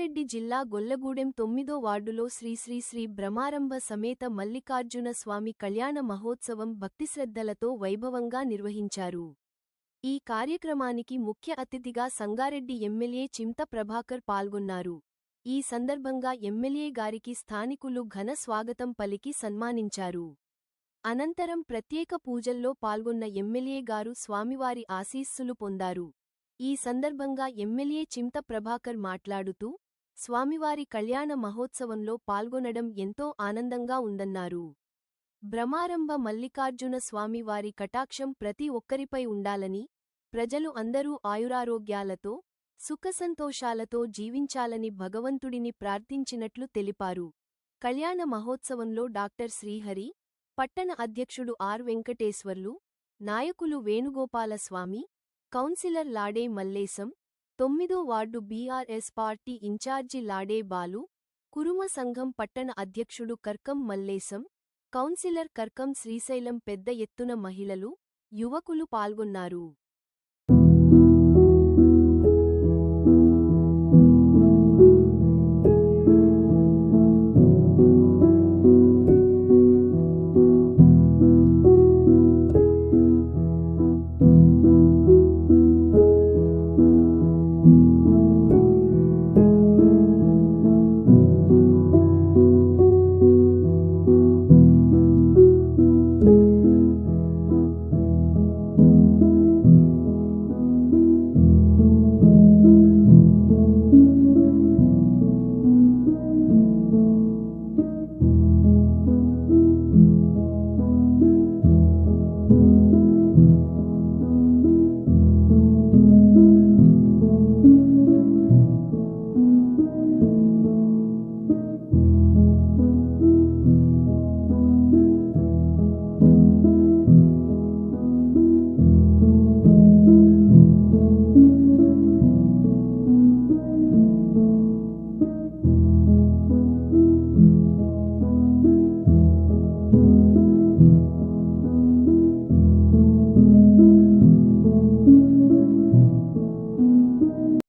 సంగారెడ్డి జిల్లా గొల్లగూడెం 9వ వార్డులో శ్రీ శ్రీ శ్రీ బ్రహ్మారంభ సమేత మల్లికార్జున స్వామి కళ్యాణ మహోత్సవం భక్తిశ్రద్ధలతో వైభవంగా నిర్వహించారు. ఈ కార్యక్రమానికి ముఖ్య అతిథిగా సంగారెడ్డి ఎమ్మెల్యే చింత ప్రభాకర్ పాల్గొన్నారు. ఈ సందర్భంగా ఎమ్మెల్యే గారికి స్థానికులు ఘన స్వాగతం పలికి సన్మానించారు. అనంతరం ప్రత్యేక పూజల్లో పాల్గొన్న ఎమ్మెల్యే గారు స్వామివారి ఆశీస్సులు పొందారు. ఈ సందర్భంగా ఎమ్మెల్యే చింత ప్రభాకర్ మాట్లాడుతూ, స్వామివారి కళ్యాణ మహోత్సవంలో పాల్గొనడం ఎంతో ఆనందంగా ఉందన్నారు. బ్రహ్మారంభ మల్లికార్జున స్వామివారి కటాక్షం ప్రతి ఒక్కరిపై ఉండాలని, ప్రజలు అందరూ ఆయురారోగ్యాలతో, సుఖసంతోషాలతో జీవించాలని భగవంతుడిని ప్రార్థించినట్లు తెలిపారు. కళ్యాణ మహోత్సవంలో డాక్టర్ శ్రీహరి, పట్టణ అధ్యక్షుడు ఆర్ వెంకటేశ్వర్లు, నాయకులు వేణుగోపాలస్వామి, కౌన్సిలర్ లాడే మల్లేశం, 9వ ward BRS party in-charge Lade Balu, Kuruma సంఘం పట్టణ అధ్యక్షుడు కర్కం మల్లేశం, కౌన్సిలర్ కర్కం శ్రీశైలం పెద్ద ఎత్తున మహిళలు, యువకులు పాల్గొన్నారు.